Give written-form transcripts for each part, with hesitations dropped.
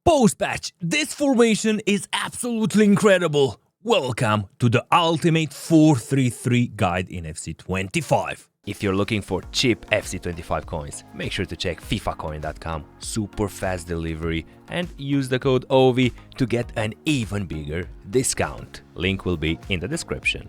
Post-patch, this formation is absolutely incredible. Welcome to the ultimate 4-3-3 guide in FC25. If you're looking for cheap FC25 coins, make sure to check fifacoin.com, super fast delivery, and use the code OVI to get an even bigger discount. Link will be in the description.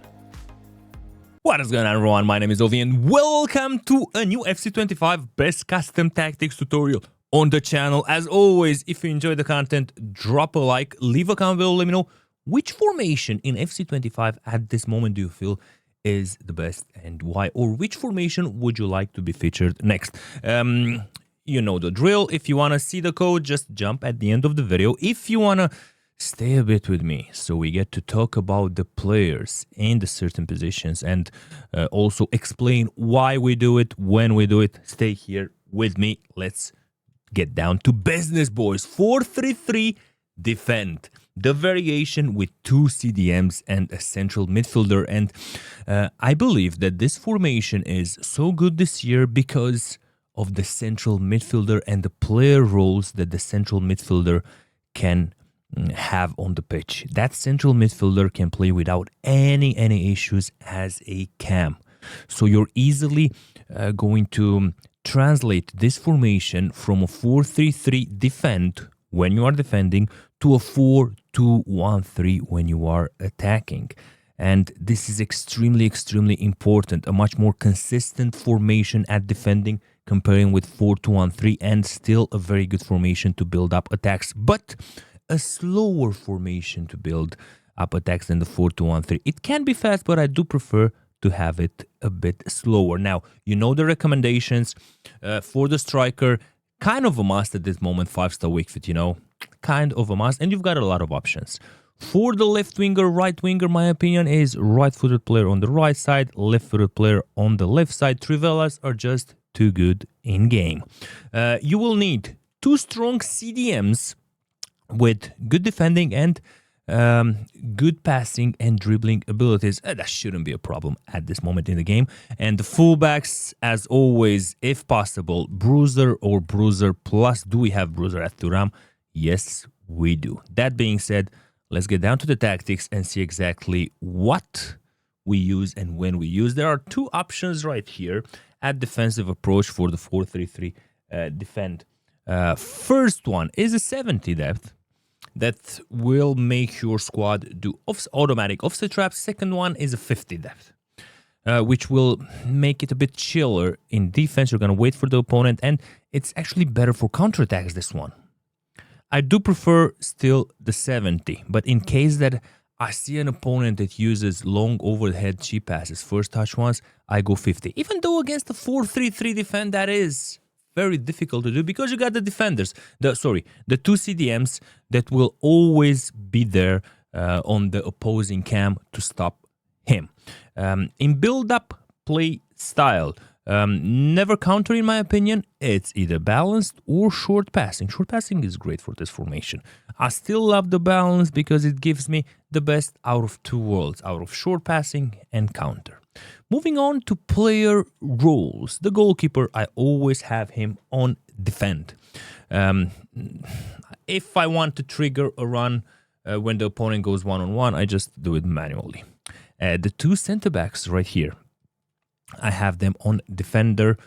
What is going on, everyone? My name is Ovi and welcome to a new FC25 best custom tactics tutorial on the channel. As always, if you enjoy the content, drop a like, leave a comment below, let me know which formation in FC25 at this moment do you feel is the best and why, or which formation would you like to be featured next. You know the drill. If you want to see the code, just jump at the end of the video. If you want to stay a bit with me so we get to talk about the players in the certain positions and also explain why we do it, when we do it, stay here with me. Let's get down to business, boys. 4-3-3 defend. The variation with two CDMs and a central midfielder. And I believe that this formation is so good this year because of the central midfielder and the player roles that the central midfielder can have on the pitch. That central midfielder can play without any issues as a cam. So you're easily going to translate this formation from a 4-3-3 defend when you are defending to a 4-2-1-3 when you are attacking. And this is extremely important. A much more consistent formation at defending comparing with 4-2-1-3, and still a very good formation to build up attacks, but a slower formation to build up attacks than the 4-2-1-3. It can be fast, but I do prefer to have it a bit slower. Now, you know the recommendations for the striker. Kind of a must at this moment, 5-star weak fit, you know, kind of a must, and you've got a lot of options. For the left winger, right winger, my opinion is right-footed player on the right side, left-footed player on the left side. Trivelas are just too good in game. You will need two strong CDMs with good defending and good passing and dribbling abilities. That shouldn't be a problem at this moment in the game. And the fullbacks, as always, if possible, Bruiser or Bruiser plus. Do we have Bruiser at Thuram? Yes, we do. That being said, let's get down to the tactics and see exactly what we use and when we use. There are two options right here at defensive approach for the 4-3-3 defend. First one is a 70 depth. That will make your squad do automatic offside traps. Second one is a 50 depth, which will make it a bit chiller in defense. You're going to wait for the opponent, and it's actually better for counterattacks, this one. I do prefer still the 70, but in case that I see an opponent that uses long overhead cheap passes, first touch ones, I go 50. Even though against the 4-3-3 defend, that is very difficult to do because you got the defenders, the two CDMs that will always be there on the opposing cam to stop him. In build-up play style, never counter in my opinion. It's either balanced or short passing. Short passing is great for this formation. I still love the balance because it gives me the best out of two worlds, out of short passing and counter. Moving on to player roles. The goalkeeper, I always have him on defend. If I want to trigger a run when the opponent goes one-on-one, I just do it manually. The two center-backs right here, I have them on defender.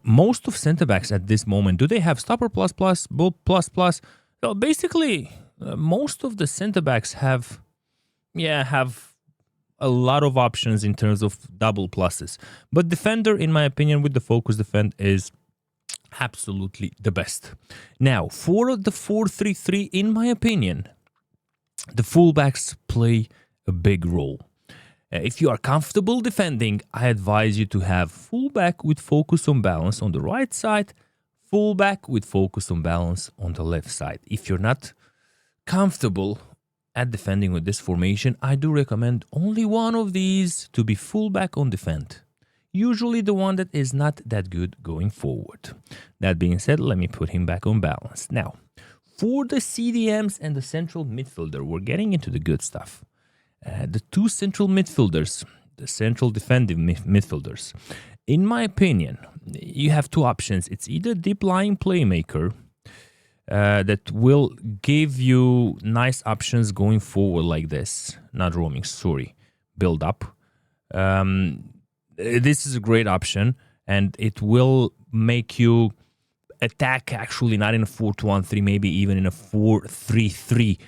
Most of center-backs at this moment, do they have stopper plus, bull plus? So basically, most of the center-backs have a lot of options in terms of double pluses. But defender, in my opinion, with the focus defend is absolutely the best. Now, for the 4-3-3, in my opinion, the fullbacks play a big role. If you are comfortable defending, I advise you to have fullback with focus on balance on the right side, fullback with focus on balance on the left side. If you're not comfortable at defending with this formation, I do recommend only one of these to be fullback on defend. Usually the one that is not that good going forward. That being said, let me put him back on balance. Now, for the CDMs and the central midfielder, we're getting into the good stuff. The two central midfielders, the central defensive midfielders, in my opinion, you have two options. It's either deep lying playmaker that will give you nice options going forward like this. Not roaming, sorry, build up. This is a great option, and it will make you attack actually not in a 4-2-1-3, maybe even in a 4-3-3,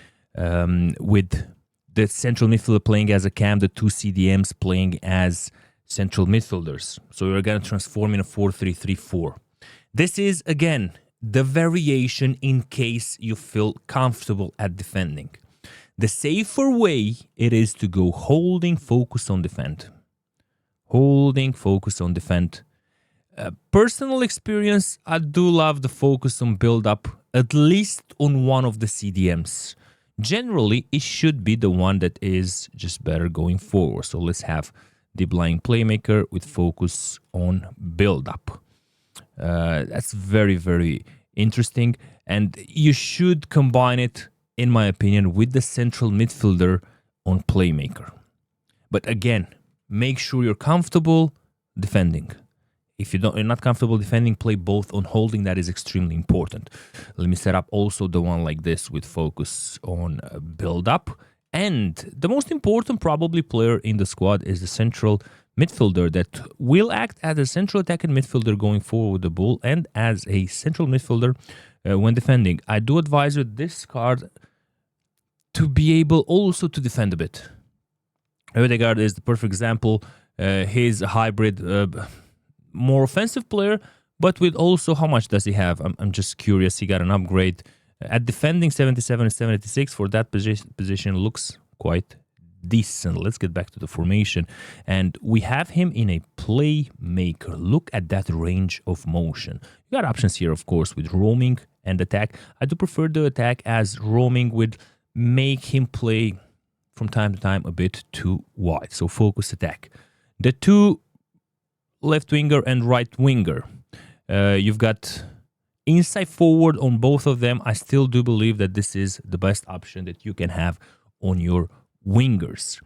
with the central midfielder playing as a cam, the two CDMs playing as central midfielders. So you're going to transform in a 4-3-3-4. This is, again, the variation in case you feel comfortable at defending. The safer way, it is to go holding, focus on defend. Holding, focus on defend. Personal experience, I do love the focus on build up, at least on one of the CDMs. Generally, it should be the one that is just better going forward. So let's have deep lying playmaker with focus on build up. That's very, very interesting. And you should combine it, in my opinion, with the central midfielder on playmaker. But again, make sure you're comfortable defending. If you're not comfortable defending, play both on holding. That is extremely important. Let me set up also the one like this with focus on build up. And the most important probably player in the squad is the central midfielder that will act as a central attacking midfielder going forward with the ball and as a central midfielder when defending. I do advise with this card to be able also to defend a bit. Odegaard is the perfect example. He's a hybrid, more offensive player, but with also, how much does he have? I'm just curious. He got an upgrade at defending, 77 and 76 for that position. Looks quite decent. Let's get back to the formation, and we have him in a playmaker. Look at that range of motion. You got options here, of course, with roaming and attack. I do prefer the attack, as roaming would make him play from time to time a bit too wide. So focus attack. The two left winger and right winger. You've got inside forward on both of them. I still do believe that this is the best option that you can have on your wingers.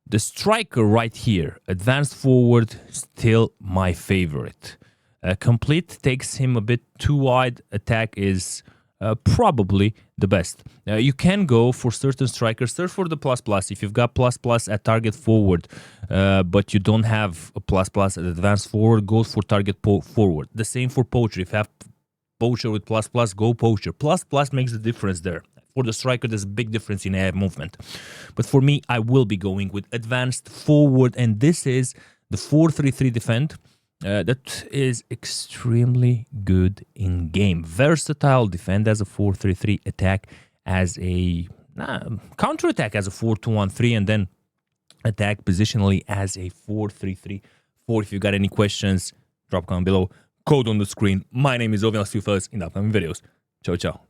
The striker right here, advanced forward, still my favorite. Complete takes him a bit too wide. Attack is probably the best. You can go for certain strikers, search for the ++. If you've got ++ at target forward, but you don't have a ++ at advanced forward, go for target forward. The same for poacher. If you have poacher with ++, go poacher. ++ makes the difference there. For the striker, there's a big difference in air movement. But for me, I will be going with advanced forward, and this is the 4-3-3 defend. That is extremely good in game. Versatile, defend as a 4-3-3, attack as a counter attack as a 4-2-1-3, and then attack positionally as a 4-3-3-4. If you got any questions, drop a comment below. Code on the screen. My name is Oven. I'll see you fellas in the upcoming videos. Ciao, ciao.